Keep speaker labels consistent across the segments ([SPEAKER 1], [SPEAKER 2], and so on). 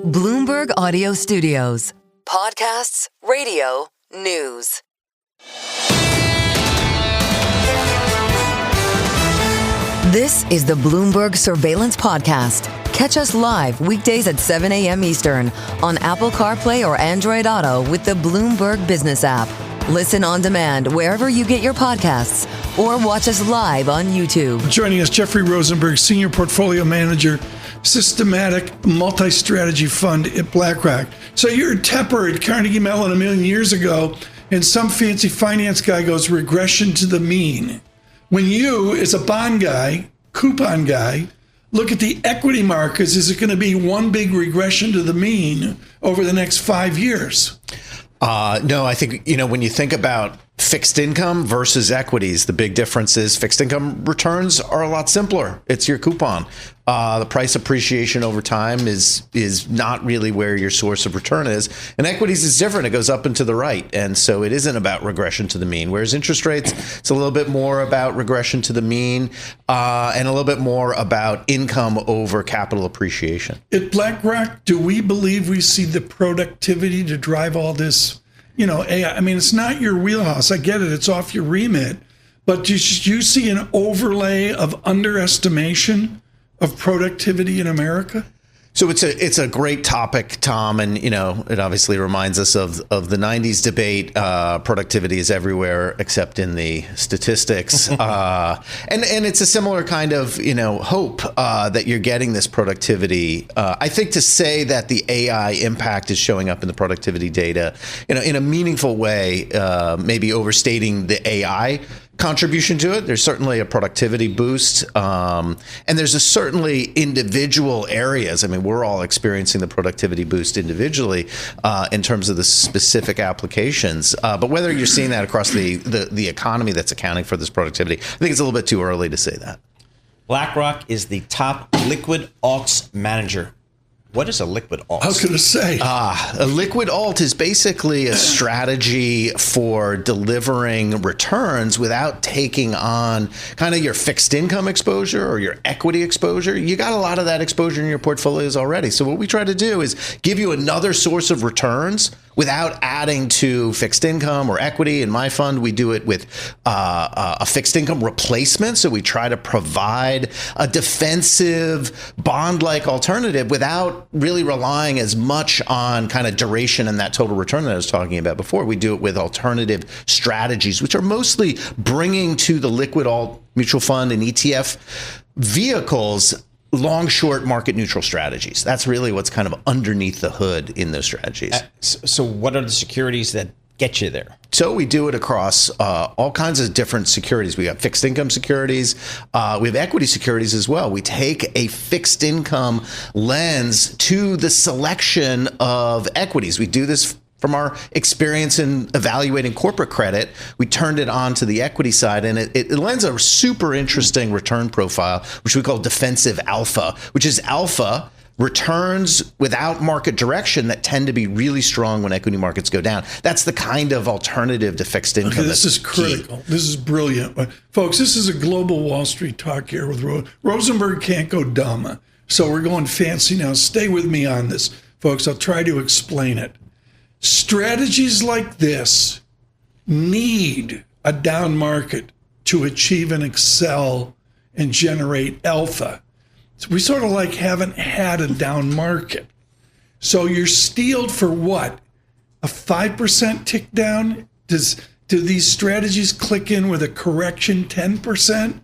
[SPEAKER 1] Bloomberg Audio Studios. Podcasts, radio, news. This is the Bloomberg Surveillance Podcast. Catch us live weekdays at 7 a.m. Eastern on Apple CarPlay or Android Auto with the Bloomberg Business app. Listen on demand wherever you get your podcasts or watch us live on YouTube.
[SPEAKER 2] Joining us, Jeffrey Rosenberg, Senior Portfolio Manager, Systematic Multi-Strategy Fund at Blackrock. So you're a Tepper at Carnegie Mellon a million years ago, and some fancy finance guy goes regression to the mean. When you, as a bond guy, coupon guy, look at the equity markets, is it going to be one big regression to the mean over the next 5 years?
[SPEAKER 3] No, I think, when you think about fixed income versus equities, the big difference is fixed income returns are a lot simpler. It's your coupon. The price appreciation over time is not really where your source of return is. And equities is different. It goes up and to the right. And so it isn't about regression to the mean. Whereas interest rates, it's a little bit more about regression to the mean and a little bit more about income over capital appreciation.
[SPEAKER 2] At Blackrock, do we believe we see the productivity to drive all this? AI. I mean, it's not your wheelhouse. I get it. It's off your remit. But do you see an overlay of underestimation of productivity in America?
[SPEAKER 3] So it's a great topic, Tom, and it obviously reminds us of the 90s debate. Productivity is everywhere except in the statistics, and it's a similar kind of hope that you're getting this productivity. I think to say that the AI impact is showing up in the productivity data, in a meaningful way, maybe overstating the AI contribution to it. There's certainly a productivity boost, and there's certainly individual areas. I mean, we're all experiencing the productivity boost individually in terms of the specific applications. But whether you're seeing that across the economy that's accounting for this productivity, I think it's a little bit too early to say that.
[SPEAKER 4] BlackRock is the top liquid alts manager. What is a liquid alt?
[SPEAKER 2] I was going to say.
[SPEAKER 3] A liquid alt is basically a strategy for delivering returns without taking on kind of your fixed income exposure or your equity exposure. You got a lot of that exposure in your portfolios already. So what we try to do is give you another source of returns without adding to fixed income or equity. In my fund, we do it with a fixed income replacement. So we try to provide a defensive bond-like alternative without really relying as much on kind of duration and that total return that I was talking about before. We do it with alternative strategies, which are mostly bringing to the liquid alt mutual fund and ETF vehicles long, short, market neutral strategies. That's really what's kind of underneath the hood in those strategies.
[SPEAKER 4] So what are the securities that get you there?
[SPEAKER 3] So we do it across all kinds of different securities. We got fixed income securities. We have equity securities as well. We take a fixed income lens to the selection of equities. We do this from our experience in evaluating corporate credit. We turned it on to the equity side, and it lends a super interesting return profile, which we call defensive alpha, which is alpha returns without market direction that tend to be really strong when equity markets go down. That's the kind of alternative to fixed income.
[SPEAKER 2] Okay, this is critical. Key. This is brilliant. Folks, this is a global Wall Street talk here with Rosenberg can't go dumb. So we're going fancy now. Stay with me on this, folks. I'll try to explain it. Strategies like this need a down market to achieve and excel and generate alpha. So we sort of haven't had a down market. So you're steeled for what? A 5% tick down? Do these strategies click in with a correction 10%?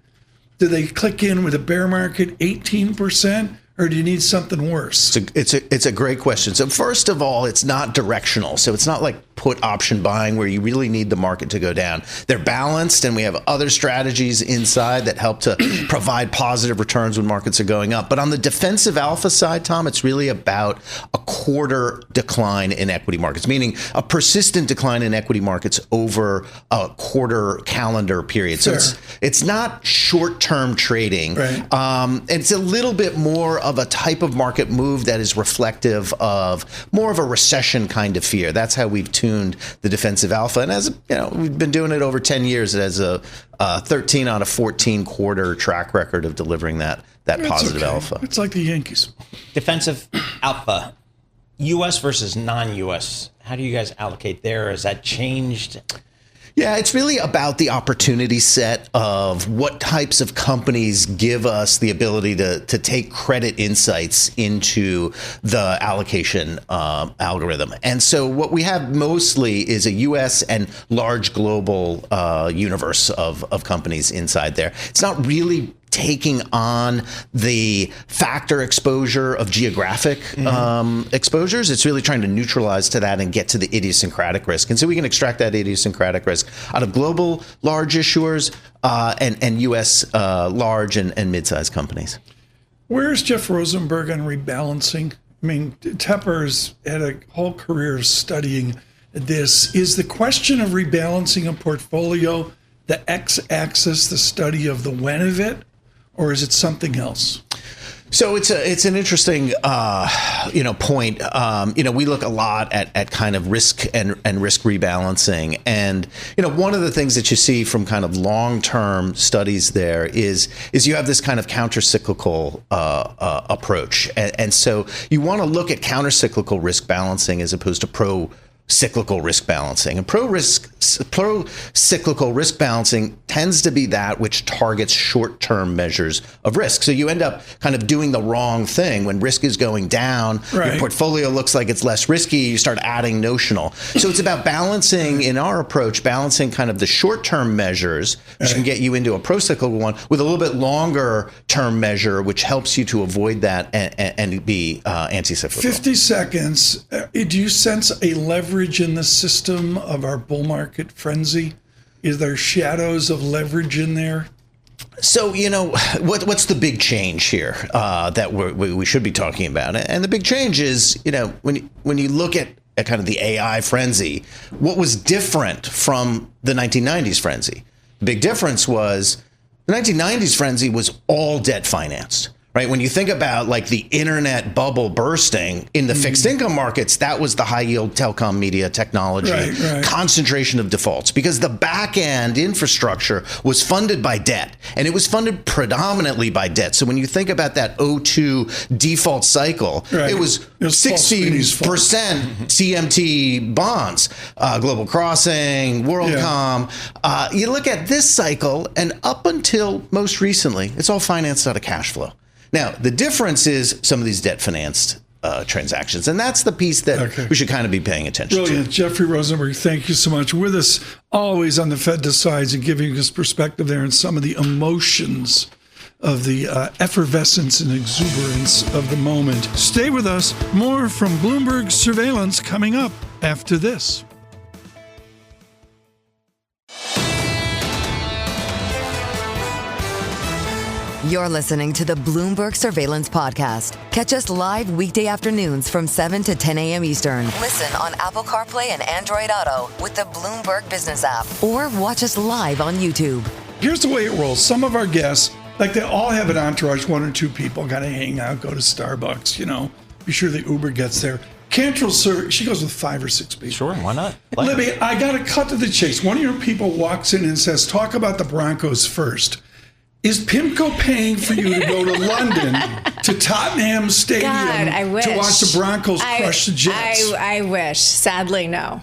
[SPEAKER 2] Do they click in with a bear market 18%? Or do you need something worse?
[SPEAKER 3] It's a great question. So first of all, it's not directional. So it's not like put option buying where you really need the market to go down. They're balanced, and we have other strategies inside that help to provide positive returns when markets are going up. But on the defensive alpha side, Tom, it's really about a quarter decline in equity markets, meaning a persistent decline in equity markets over a quarter calendar period. So it's not short-term trading.
[SPEAKER 2] Right.
[SPEAKER 3] It's a little bit more of a type of market move that is reflective of more of a recession kind of fear. That's how we've tuned the defensive alpha. And as we've been doing it over 10 years. It has a 13 out of 14 quarter track record of delivering that positive alpha.
[SPEAKER 2] It's like the Yankees.
[SPEAKER 4] Defensive alpha. U.S. versus non-U.S., how do you guys allocate there? Has that changed?
[SPEAKER 3] Yeah, it's really about the opportunity set of what types of companies give us the ability to take credit insights into the allocation algorithm. And so what we have mostly is a U.S. and large global universe of companies inside there. It's not really taking on the factor exposure of geographic exposures. It's really trying to neutralize to that and get to the idiosyncratic risk. And so we can extract that idiosyncratic risk out of global large issuers and U.S. large and mid-sized companies.
[SPEAKER 2] Where's Jeff Rosenberg on rebalancing? I mean, Tepper's had a whole career studying this. Is the question of rebalancing a portfolio the x-axis, the study of the when of it? Or is it something else?
[SPEAKER 3] So it's an interesting point. We look a lot at kind of risk and risk rebalancing, and one of the things that you see from kind of long-term studies there is you have this kind of countercyclical approach, and so you want to look at countercyclical risk balancing as opposed to pro-cyclical risk balancing. And pro-cyclical risk balancing tends to be that which targets short-term measures of risk. So you end up kind of doing the wrong thing. When risk is going down, your portfolio looks like it's less risky, you start adding notional. So it's about balancing, in our approach, balancing kind of the short-term measures, which can get you into a pro-cyclical one, with a little bit longer-term measure, which helps you to avoid that and be anti-cyclical.
[SPEAKER 2] 50 seconds. Do you sense a leverage in the system of our bull market frenzy? Is there shadows of leverage in there?
[SPEAKER 3] So, what's the big change here that we should be talking about? And the big change is, when you look at kind of the AI frenzy, what was different from the 1990s frenzy? The big difference was the 1990s frenzy was all debt financed. Right. When you think about like the internet bubble bursting in the fixed income markets, that was the high yield telecom media technology concentration of defaults, because the back end infrastructure was funded by debt, and it was funded predominantly by debt. So when you think about that 2002 default cycle, it was 60% CMT bonds, Global Crossing, WorldCom. You look at this cycle, and up until most recently, it's all financed out of cash flow. Now, the difference is some of these debt-financed transactions, and that's the piece that we should kind of be paying attention
[SPEAKER 2] to. Jeffrey Rosenberg, thank you so much. With us always on The Fed Decides and giving us perspective there and some of the emotions of the effervescence and exuberance of the moment. Stay with us. More from Bloomberg Surveillance coming up after this.
[SPEAKER 1] You're listening to the Bloomberg Surveillance Podcast. Catch us live weekday afternoons from 7 to 10 a.m. Eastern. Listen on Apple CarPlay and Android Auto with the Bloomberg Business app, or watch us live on YouTube.
[SPEAKER 2] Here's the way it rolls. Some of our guests, like they all have an entourage, one or two people, got to hang out, go to Starbucks, be sure the Uber gets there. Cantrill, sir, she goes with 5 or 6 people.
[SPEAKER 4] Sure, why not?
[SPEAKER 2] Libby, I got to cut to the chase. One of your people walks in and says, talk about the Broncos first. Is PIMCO paying for you to go to London to Tottenham Stadium
[SPEAKER 5] I wish.
[SPEAKER 2] to watch the Broncos crush the Jets?
[SPEAKER 5] I wish. Sadly, no.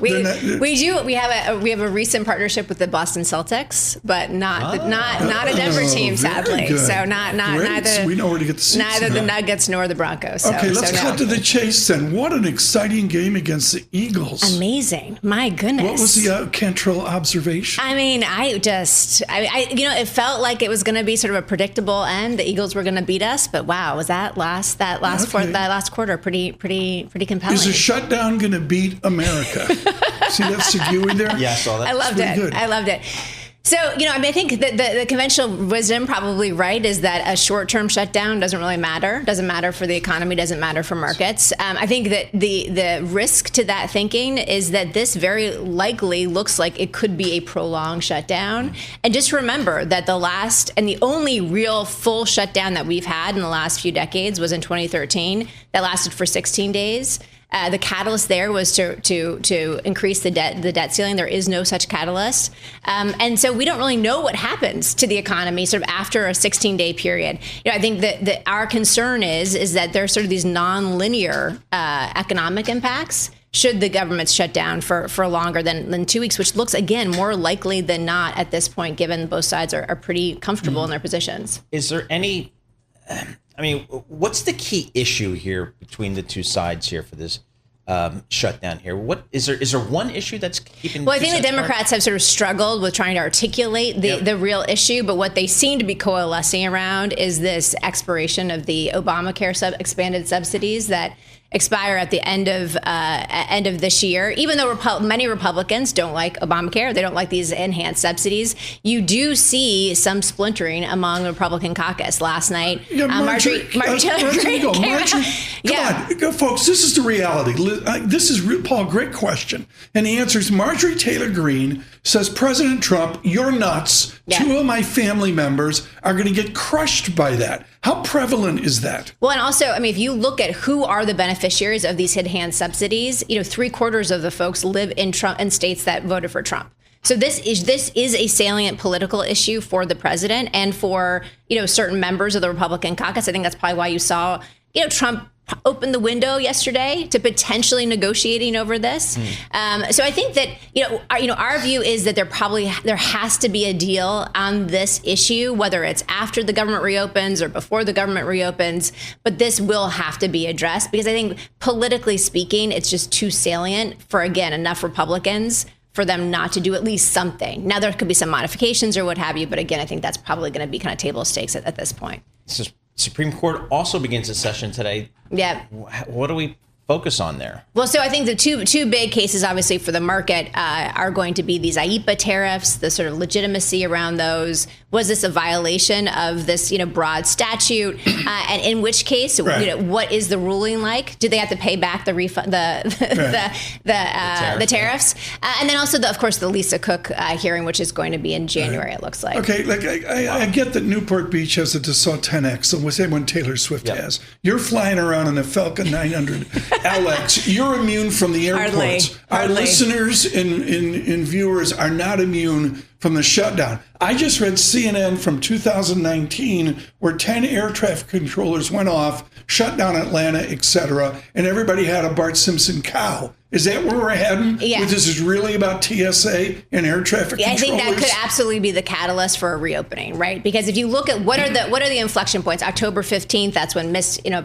[SPEAKER 5] We do. We have a recent partnership with the Boston Celtics, but not a Denver team, sadly.
[SPEAKER 2] Good.
[SPEAKER 5] So neither.
[SPEAKER 2] We know where to get the seats.
[SPEAKER 5] Neither the Nuggets nor the Broncos.
[SPEAKER 2] Okay, let's cut to the chase then. What an exciting game against the Eagles!
[SPEAKER 5] Amazing, my goodness.
[SPEAKER 2] What was the Cantrill observation?
[SPEAKER 5] I mean, it felt like it was going to be sort of a predictable end. The Eagles were going to beat us, but wow, was that last quarter pretty compelling?
[SPEAKER 2] Is a shutdown going to beat America? See that seguing there?
[SPEAKER 4] Yeah, I saw that.
[SPEAKER 5] I loved it. Good. I loved it. So, I think that the conventional wisdom, probably right, is that a short-term shutdown doesn't really matter. Doesn't matter for the economy, doesn't matter for markets. I think that the risk to that thinking is that this very likely looks like it could be a prolonged shutdown. And just remember that the last and the only real full shutdown that we've had in the last few decades was in 2013. That lasted for 16 days. The catalyst there was to increase the debt ceiling. There is no such catalyst. And so we don't really know what happens to the economy sort of after a 16-day period. I think that our concern is that there's sort of these non-linear economic impacts should the government shut down for longer than 2 weeks, which looks, again, more likely than not at this point, given both sides are pretty comfortable in their positions.
[SPEAKER 4] Is there any, what's the key issue here between the two sides here for this shutdown here? What is there one issue that's keeping?
[SPEAKER 5] Well, I think the Democrats have sort of struggled with trying to articulate the real issue, but what they seem to be coalescing around is this expiration of the Obamacare expanded subsidies that expire at the end of this year. Even though many Republicans don't like Obamacare, they don't like these enhanced subsidies, you do see some splintering among the Republican caucus. Last night, Marjorie Taylor Greene came out.
[SPEAKER 2] Come on, folks, this is the reality. This is, Paul, great question. And the answer is Marjorie Taylor Greene says, President Trump, you're nuts. Yeah. 2 of my family members are going to get crushed by that. How prevalent is that?
[SPEAKER 5] Well, and also, if you look at who are the beneficiaries of these enhanced subsidies, 3/4 of the folks live in states that voted for Trump. So this is a salient political issue for the president and for, certain members of the Republican caucus. I think that's probably why you saw, Trump open the window yesterday to potentially negotiating over this. So I think that, our view is that there has to be a deal on this issue, whether it's after the government reopens or before the government reopens, but this will have to be addressed because I think politically speaking, it's just too salient for, again, enough Republicans for them not to do at least something. Now, there could be some modifications or what have you, but again, I think that's probably going to be kind of table stakes at this point.
[SPEAKER 4] Supreme Court also begins its session today.
[SPEAKER 5] Yeah.
[SPEAKER 4] What do we focus on there?
[SPEAKER 5] Well, so I think the two big cases, obviously, for the market are going to be these IEEPA tariffs, the sort of legitimacy around those. Was this a violation of this, broad statute? And in which case, what is the ruling like? Do they have to pay back the tariffs? And then also, of course, the Lisa Cook hearing, which is going to be in January, it looks like.
[SPEAKER 2] Okay, I get that Newport Beach has a Dassault 10X, so same one Taylor Swift has. You're flying around in a Falcon 900 LX. You're immune from the airports.
[SPEAKER 5] Hardly.
[SPEAKER 2] Our listeners and viewers are not immune from the shutdown. I just read CNN from 2019 where 10 air traffic controllers went off, shut down Atlanta, etc., and everybody had a Bart Simpson cow. Is that where we're heading?
[SPEAKER 5] Yeah.
[SPEAKER 2] This is really about TSA and air traffic controllers? I
[SPEAKER 5] think that could absolutely be the catalyst for a reopening, right? Because if you look at what are the inflection points, October 15th, that's when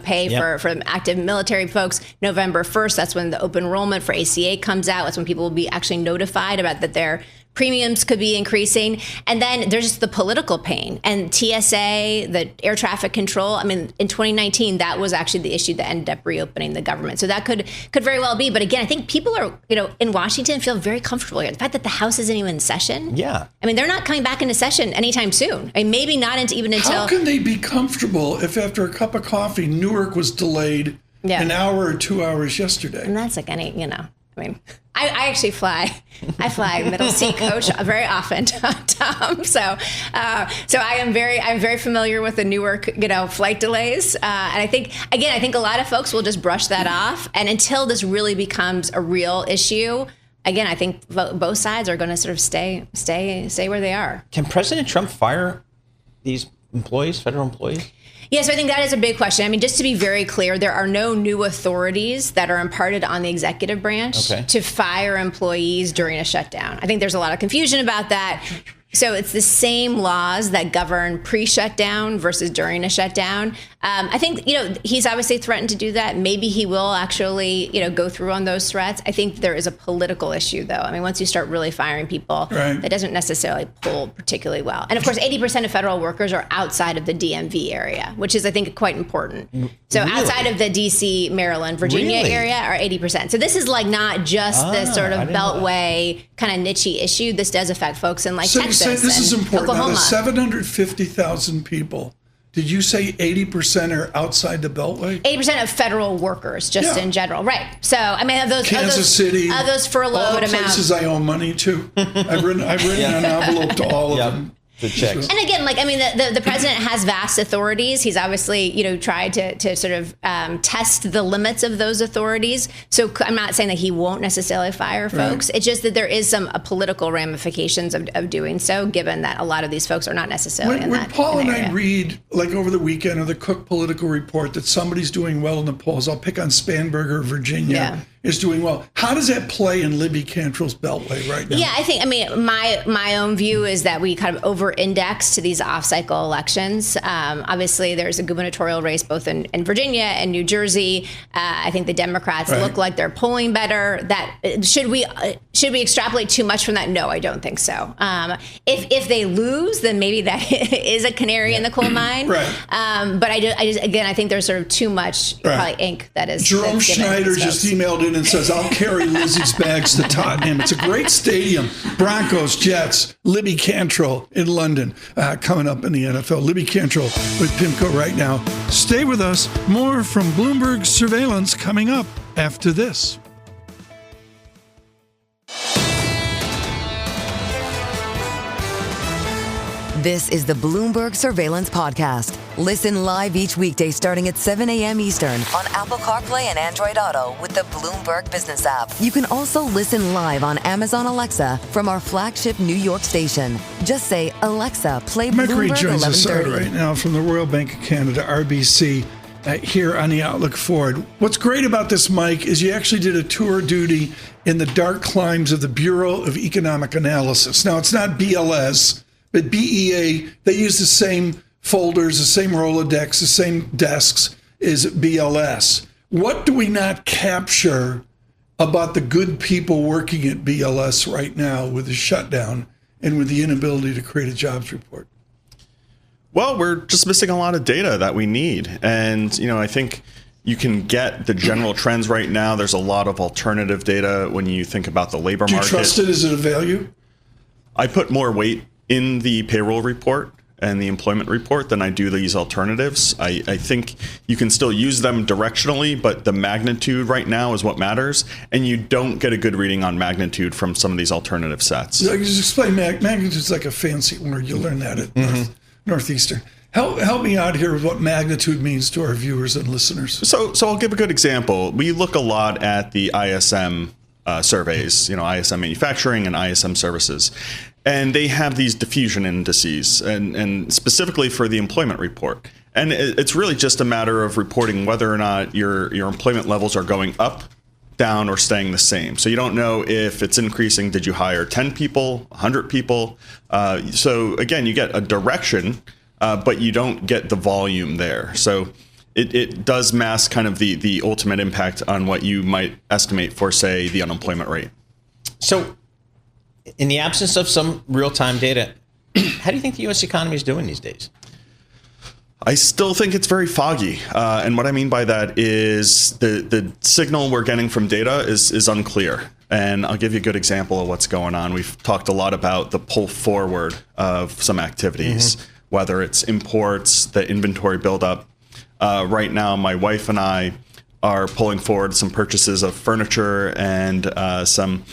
[SPEAKER 5] pay for active military folks. November 1st, that's when the open enrollment for ACA comes out. That's when people will be actually notified about that their premiums could be increasing. And then there's just the political pain and TSA, the air traffic control. In 2019, that was actually the issue that ended up reopening the government. So that could very well be. But again, I think people are, in Washington feel very comfortable here. The fact that the House isn't even in session.
[SPEAKER 4] Yeah.
[SPEAKER 5] They're not coming back into session anytime soon. Maybe not until.
[SPEAKER 2] How can they be comfortable if after a cup of coffee, Newark was delayed an hour or 2 hours yesterday?
[SPEAKER 5] And that's like I actually fly middle seat coach very often, Tom. So I'm very familiar with the Newark, flight delays. And I think a lot of folks will just brush that off. And until this really becomes a real issue, again, I think both sides are going to sort of stay where they are.
[SPEAKER 4] Can President Trump fire these employees, federal employees?
[SPEAKER 5] Yes, I think that is a big question. Just to be very clear, there are no new authorities that are imparted on the executive branch to fire employees during a shutdown. I think there's a lot of confusion about that. So it's the same laws that govern pre-shutdown versus during a shutdown. I think, he's obviously threatened to do that. Maybe he will actually, go through on those threats. I think there is a political issue, though. Once you start really firing people, that doesn't necessarily pull particularly well. And of course, 80% of federal workers are outside of the DMV area, which is, I think, quite important. So outside of the D.C., Maryland, Virginia area are 80%. So this is not just this sort of beltway kind of niche-y issue. This does affect folks in Texas.
[SPEAKER 2] This is important.
[SPEAKER 5] Oklahoma.
[SPEAKER 2] Out of 750,000 people, did you say 80% are outside the Beltway?
[SPEAKER 5] 80% of federal workers, just in general, right? So of those
[SPEAKER 2] Kansas City,
[SPEAKER 5] those furloughed
[SPEAKER 2] all the places I owe money to. I've written an envelope to all of them.
[SPEAKER 4] the checks.
[SPEAKER 5] And again, the president has vast authorities. He's obviously, tried to sort of test the limits of those authorities. So I'm not saying that he won't necessarily fire folks. Right. It's just that there is some political ramifications of doing so, given that a lot of these folks are not necessarily in that area.
[SPEAKER 2] Paul and I read, over the weekend, or the Cook political report, that somebody's doing well in the polls. I'll pick on Spanberger, Virginia, is doing well. How does that play in Libby Cantrill's beltway right now?
[SPEAKER 5] Yeah, my own view is that we kind of over-index to these off-cycle elections. Obviously, there's a gubernatorial race both in Virginia and New Jersey. I think the Democrats look like they're polling better. That should we extrapolate too much from that? No, I don't think so. If they lose, then maybe that is a canary in the coal mine. Right. But I think there's sort of too much probably ink that is.
[SPEAKER 2] Jerome Schneider just emailed in and says, "I'll carry Lizzie's bags to Tottenham." It's a great stadium. Broncos, Jets, Libby Cantrill in London coming up in the NFL. Libby Cantrill with PIMCO right now. Stay with us. More from Bloomberg Surveillance coming up after this.
[SPEAKER 1] This is the Bloomberg Surveillance Podcast. Listen live each weekday starting at 7 a.m. Eastern on Apple CarPlay and Android Auto with the Bloomberg Business app. You can also listen live on Amazon Alexa from our flagship New York station. Just say, "Alexa, play Bloomberg 1130."
[SPEAKER 2] Mike Reed joins us right now from the Royal Bank of Canada, RBC, here on the Outlook Forward. What's great about this, Mike, is you actually did a tour duty in the dark climes of the Bureau of Economic Analysis. Now, it's not BLS, but BEA. They use the same folders, the same Rolodex, the same desks as BLS. What do we not capture about the good people working at BLS right now with the shutdown and with the inability to create a jobs report?
[SPEAKER 6] Well, we're just missing a lot of data that we need. And, I think you can get the general trends right now. There's a lot of alternative data when you think about the labor market.
[SPEAKER 2] Do you trust it? Is it a value?
[SPEAKER 6] I put more weight in the payroll report and the employment report than I do these alternatives. I think you can still use them directionally, but the magnitude right now is what matters. And you don't get a good reading on magnitude from some of these alternative sets.
[SPEAKER 2] Just explain magnitude is like a fancy word. You learn that at Northeastern. Help me out here with what magnitude means to our viewers and listeners.
[SPEAKER 6] So I'll give a good example. We look a lot at the ISM surveys, ISM manufacturing and ISM services. And they have these diffusion indices, and specifically for the employment report. And it's really just a matter of reporting whether or not your employment levels are going up, down, or staying the same. So you don't know if it's increasing. Did you hire 10 people, 100 people? So again, you get a direction, but you don't get the volume there. So it does mask kind of the ultimate impact on what you might estimate for, say, the unemployment rate.
[SPEAKER 4] So in the absence of some real-time data, how do you think the U.S. economy is doing these days?
[SPEAKER 6] I still think it's very foggy. And what I mean by that is the signal we're getting from data is unclear. And I'll give you a good example of what's going on. We've talked a lot about the pull forward of some activities, whether it's imports, the inventory buildup. Right now, my wife and I are pulling forward some purchases of furniture and some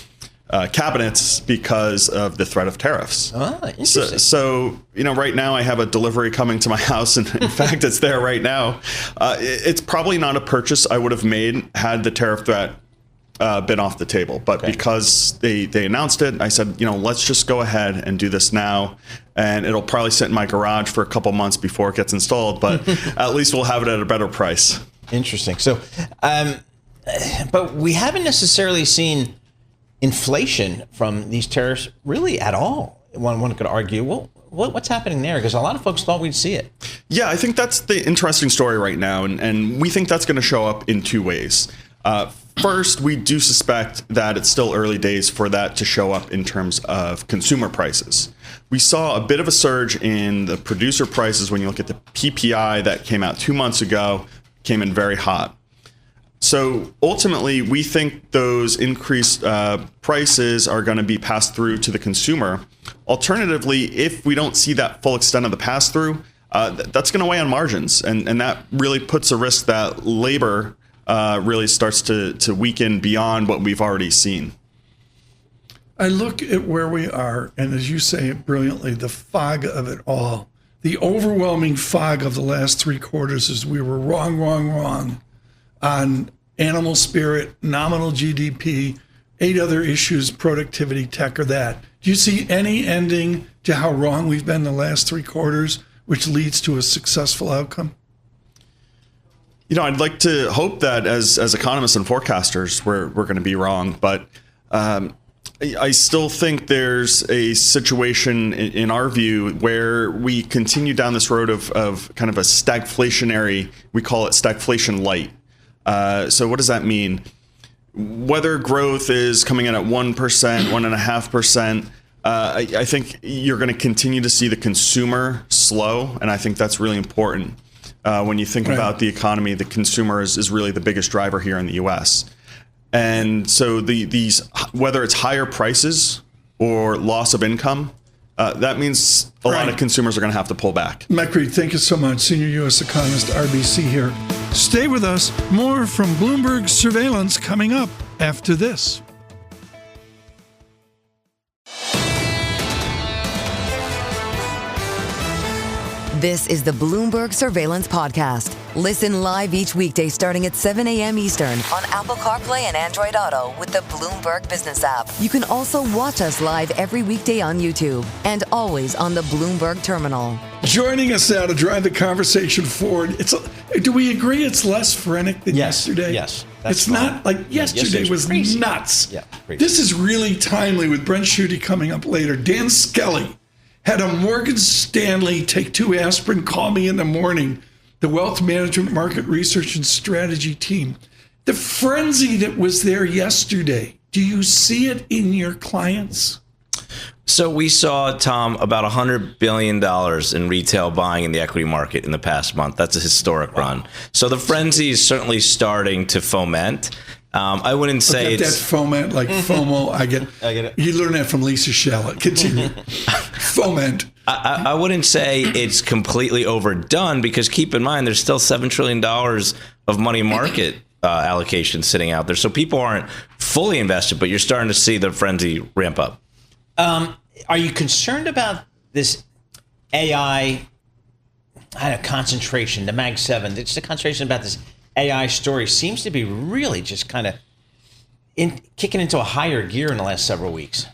[SPEAKER 6] cabinets because of the threat of tariffs.
[SPEAKER 4] Oh, interesting.
[SPEAKER 6] So right now I have a delivery coming to my house, and in fact, it's there right now. It's probably not a purchase I would have made had the tariff threat been off the table. But because they announced it, I said, let's just go ahead and do this now. And it'll probably sit in my garage for a couple months before it gets installed, but at least we'll have it at a better price.
[SPEAKER 4] Interesting. So, but we haven't necessarily seen inflation from these tariffs really at all. One could argue, well, what's happening there? Because a lot of folks thought we'd see it.
[SPEAKER 6] Yeah, I think that's the interesting story right now. And we think that's going to show up in two ways. First, we do suspect that it's still early days for that to show up in terms of consumer prices. We saw a bit of a surge in the producer prices when you look at the PPI that came out 2 months ago, came in very hot. So ultimately, we think those increased prices are going to be passed through to the consumer. Alternatively, if we don't see that full extent of the pass through, that's going to weigh on margins. And that really puts a risk that labor really starts to weaken beyond what we've already seen.
[SPEAKER 2] I look at where we are, and as you say it brilliantly, the fog of it all, the overwhelming fog of the last 3 quarters is we were wrong on animal spirit, nominal GDP, 8 other issues, productivity, tech, or that. Do you see any ending to how wrong we've been the last 3 quarters, which leads to a successful outcome?
[SPEAKER 6] I'd like to hope that as economists and forecasters, we're going to be wrong, but I still think there's a situation in our view where we continue down this road of kind of a stagflationary, we call it stagflation light. So what does that mean? Whether growth is coming in at 1%, 1.5%, I think you're going to continue to see the consumer slow, and I think that's really important. When you think about the economy, the consumer is really the biggest driver here in the U.S. And so these, whether it's higher prices or loss of income, that means a lot of consumers are going to have to pull back.
[SPEAKER 2] Mike Reed, thank you so much. Senior U.S. economist, RBC here. Stay with us. More from Bloomberg Surveillance coming up after this.
[SPEAKER 1] This is the Bloomberg Surveillance Podcast. Listen live each weekday starting at 7 a.m. Eastern on Apple CarPlay and Android Auto with the Bloomberg Business app. You can also watch us live every weekday on YouTube and always on the Bloomberg Terminal.
[SPEAKER 2] Joining us now to drive the conversation forward, do we agree it's less frenetic than yesterday?
[SPEAKER 4] Yes.
[SPEAKER 2] It's not like yesterday was
[SPEAKER 4] crazy.
[SPEAKER 2] Nuts.
[SPEAKER 4] Yeah, crazy.
[SPEAKER 2] This is really timely with Brent Schutte coming up later. Dan Skelly had a Morgan Stanley take 2 aspirin, call me in the morning, the wealth management market research and strategy team. The frenzy that was there yesterday, do you see it in your clients?
[SPEAKER 7] So we saw, Tom, about $100 billion in retail buying in the equity market in the past month. That's a historic run. So the frenzy is certainly starting to foment. I wouldn't say
[SPEAKER 2] it's that foment, like FOMO. I get it. You learn that from Lisa Shallett. Continue. Foment.
[SPEAKER 7] I wouldn't say it's completely overdone, because keep in mind there's still $7 trillion of money market allocation sitting out there. So people aren't fully invested, but you're starting to see the frenzy ramp up.
[SPEAKER 4] Are you concerned about this AI concentration, the Mag 7? It's the concentration about this AI story seems to be really just kind of kicking into a higher gear in the last several weeks.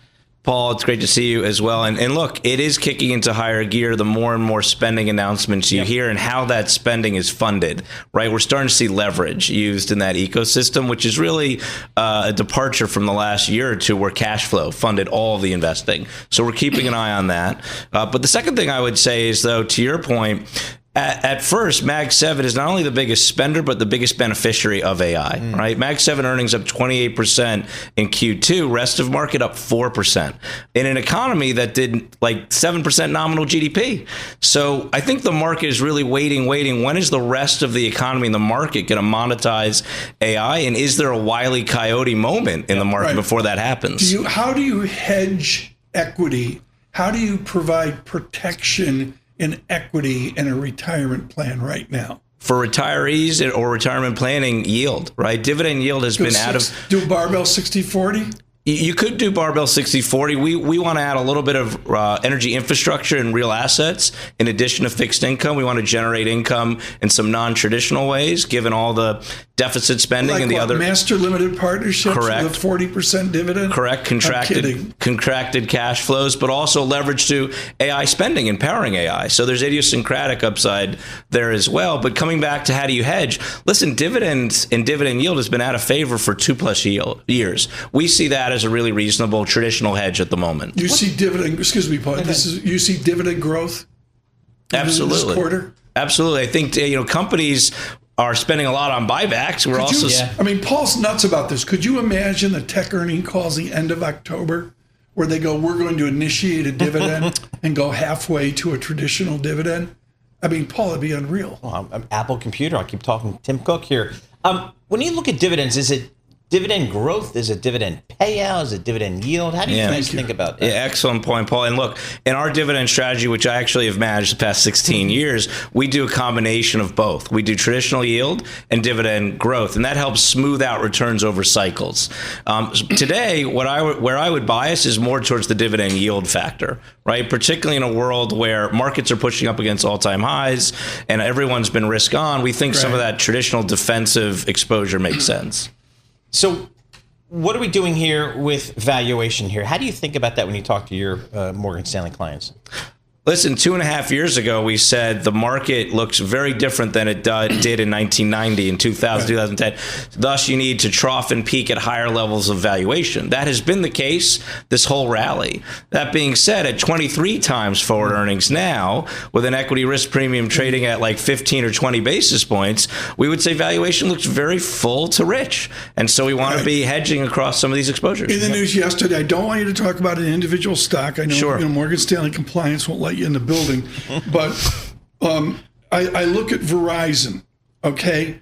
[SPEAKER 7] Paul, it's great to see you as well. And look, it is kicking into higher gear the more and more spending announcements you hear and how that spending is funded, right? We're starting to see leverage used in that ecosystem, which is really a departure from the last year or two where cash flow funded all of the investing. So we're keeping an eye on that. But the second thing I would say is, though, to your point, at first, Mag 7 is not only the biggest spender, but the biggest beneficiary of AI, right? Mag 7 earnings up 28% in Q2, rest of market up 4% in an economy that did like 7% nominal GDP. So I think the market is really waiting. When is the rest of the economy and the market going to monetize AI? And is there a Wile E. Coyote moment in the market before that happens?
[SPEAKER 2] How do you hedge equity? How do you provide protection in equity in a retirement plan right now?
[SPEAKER 7] For retirees or retirement planning, yield, right? Dividend yield has been out of...
[SPEAKER 2] Do barbell 60-40?
[SPEAKER 7] You could do barbell 60-40. We want to add a little bit of energy infrastructure and real assets in addition to fixed income. We want to generate income in some non-traditional ways, given all the deficit spending and the other
[SPEAKER 2] master limited partnerships with a 40% dividend.
[SPEAKER 7] Correct. Contracted cash flows, but also leverage to AI spending and powering AI. So there's idiosyncratic upside there as well. But coming back to how do you hedge? Listen, dividends and dividend yield has been out of favor for 2+ years. We see that as a really reasonable traditional hedge at the moment.
[SPEAKER 2] You see dividend, excuse me, Paul, you see dividend growth?
[SPEAKER 7] Absolutely.
[SPEAKER 2] This quarter?
[SPEAKER 7] Absolutely. I think, companies are spending a lot on buybacks.
[SPEAKER 2] Paul's nuts about this. Could you imagine the tech earning calls the end of October where they go, we're going to initiate a dividend and go halfway to a traditional dividend? I mean, Paul, it'd be unreal.
[SPEAKER 4] Well, I'm Apple Computer. I keep talking Tim Cook here. When you look at dividends, is it dividend growth? Is it dividend payout? Is it dividend yield? How do you guys think about that?
[SPEAKER 7] Yeah, excellent point, Paul. And look, in our dividend strategy, which I actually have managed the past 16 years, we do a combination of both. We do traditional yield and dividend growth, and that helps smooth out returns over cycles. Today, where I would bias is more towards the dividend yield factor, right? Particularly in a world where markets are pushing up against all-time highs and everyone's been risk on, we think some of that traditional defensive exposure makes sense.
[SPEAKER 4] So what are we doing here with valuation here? How do you think about that when you talk to your Morgan Stanley clients?
[SPEAKER 7] Listen, 2.5 years ago, we said the market looks very different than it did in 1990 and 2000, 2010. Thus, you need to trough and peak at higher levels of valuation. That has been the case this whole rally. That being said, at 23 times forward earnings now, with an equity risk premium trading at like 15 or 20 basis points, we would say valuation looks very full to rich. And so we want to be hedging across some of these exposures.
[SPEAKER 2] In the news yesterday, I don't want you to talk about an individual stock. I know, Morgan Stanley compliance won't let you in the building, but I look at Verizon, okay?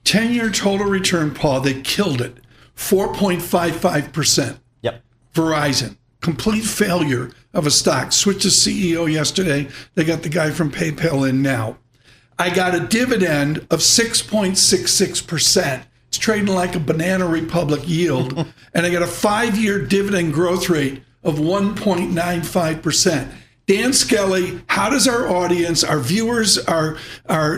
[SPEAKER 2] 10-year total return, Paul, they killed it. 4.55%.
[SPEAKER 4] Yep.
[SPEAKER 2] Verizon, complete failure of a stock. Switched to CEO yesterday. They got the guy from PayPal in now. I got a dividend of 6.66%. It's trading like a Banana Republic yield. And I got a 5-year dividend growth rate of 1.95%. Dan Skelly, how does our audience, our viewers, our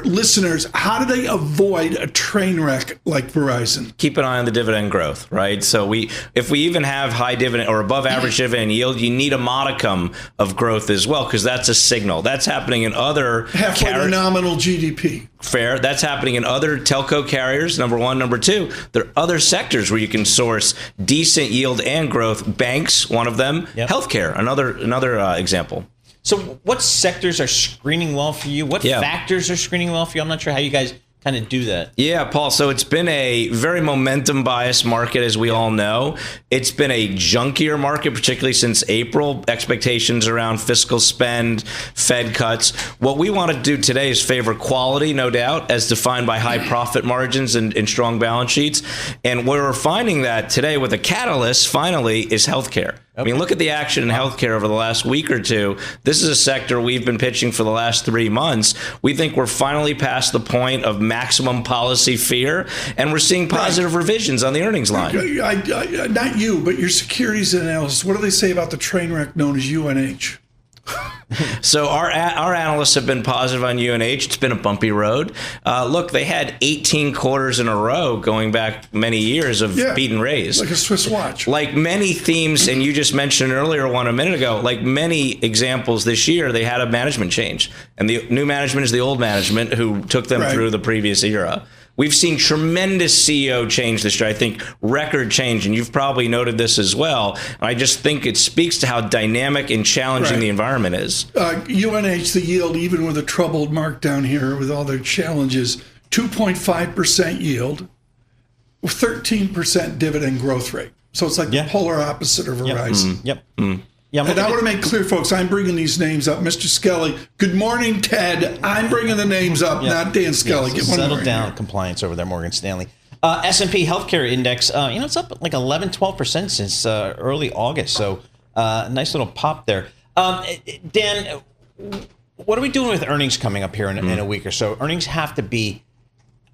[SPEAKER 2] listeners, how do they avoid a train wreck like Verizon?
[SPEAKER 7] Keep an eye on the dividend growth, right? So if we even have high dividend or above average dividend yield, you need a modicum of growth as well, because that's a signal. That's happening in other
[SPEAKER 2] halfway to nominal GDP.
[SPEAKER 7] Fair. That's happening in other telco carriers, number one. Number two, there are other sectors where you can source decent yield and growth. Banks, one of them. Yep. Healthcare, another example.
[SPEAKER 4] So what sectors are screening well for you? What factors are screening well for you? I'm not sure how you guys kind of do that.
[SPEAKER 7] Yeah, Paul. So it's been a very momentum biased market, as we all know. It's been a junkier market, particularly since April. Expectations around fiscal spend, Fed cuts. What we want to do today is favor quality, no doubt, as defined by high profit margins and strong balance sheets. And where we're finding that today with a catalyst, finally, is healthcare. I mean, look at the action in healthcare over the last week or two. This is a sector we've been pitching for the last 3 months. We think we're finally past the point of maximum policy fear, and we're seeing positive revisions on the earnings line.
[SPEAKER 2] Not you, but your securities analysts. What do they say about the train wreck known as UNH?
[SPEAKER 7] So our analysts have been positive on UNH. It's been a bumpy road. Look, they had 18 quarters in a row going back many years of beat and raise.
[SPEAKER 2] Like a Swiss watch.
[SPEAKER 7] Like many themes, and you just mentioned earlier one a minute ago, like many examples this year, they had a management change. And the new management is the old management who took them through the previous era. We've seen tremendous CEO change this year. I think record change, and you've probably noted this as well. I just think it speaks to how dynamic and challenging the environment is.
[SPEAKER 2] UNH, the yield, even with a troubled mark down here with all their challenges, 2.5% yield, 13% dividend growth rate. So it's like the polar opposite of Verizon. Yeah, and I want to make clear, folks, I'm bringing these names up. Mr. Skelly, good morning, Ted. I'm bringing the names up, not Dan Skelly.
[SPEAKER 4] Get one settle down, compliance over there, Morgan Stanley. S&P Healthcare Index, it's up like 11, 12% since early August. So nice little pop there. Dan, what are we doing with earnings coming up here in a week or so? Earnings have to be,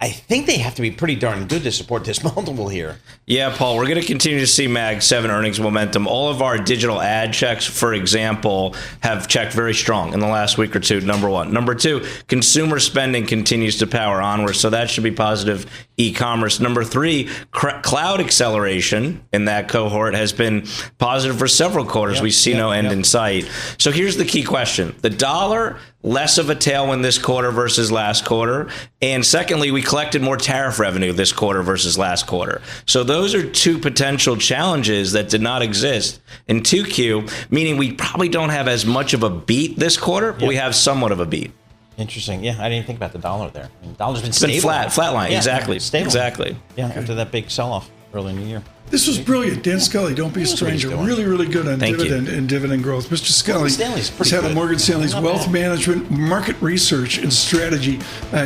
[SPEAKER 4] I think they have to be pretty darn good to support this multiple here.
[SPEAKER 7] Yeah, Paul, we're going to continue to see Mag 7 earnings momentum. All of our digital ad checks, for example, have checked very strong in the last week or two, number one. Number two, consumer spending continues to power onward, so that should be positive e-commerce. Number three, cloud acceleration in that cohort has been positive for several quarters. We see no end in sight. So here's the key question. The dollar, less of a tailwind this quarter versus last quarter. And secondly, we collected more tariff revenue this quarter versus last quarter. So those are two potential challenges that did not exist in 2Q, meaning we probably don't have as much of a beat this quarter, but we have somewhat of a beat.
[SPEAKER 4] Interesting. Yeah, I didn't think about the dollar there. The dollar's been
[SPEAKER 7] it's
[SPEAKER 4] stable.
[SPEAKER 7] Been flat line. Exactly.
[SPEAKER 4] Stable.
[SPEAKER 7] Exactly.
[SPEAKER 4] Yeah, after that big sell-off early in the year.
[SPEAKER 2] This was brilliant. Dan Skelly, don't be a stranger. Really, really good on dividend and dividend growth. Mr. Skelly is head of Morgan Stanley's wealth management, market research, and strategy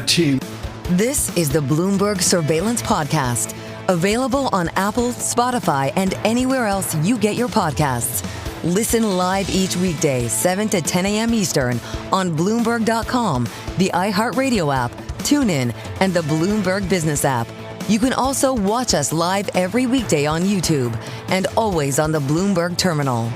[SPEAKER 2] team.
[SPEAKER 1] This is the Bloomberg Surveillance Podcast, Available on Apple, Spotify, and anywhere else you get your podcasts. Listen live each weekday, 7 to 10 a.m. Eastern on Bloomberg.com, the iHeartRadio app, TuneIn, and the Bloomberg Business app. You can also watch us live every weekday on YouTube and always on the Bloomberg Terminal.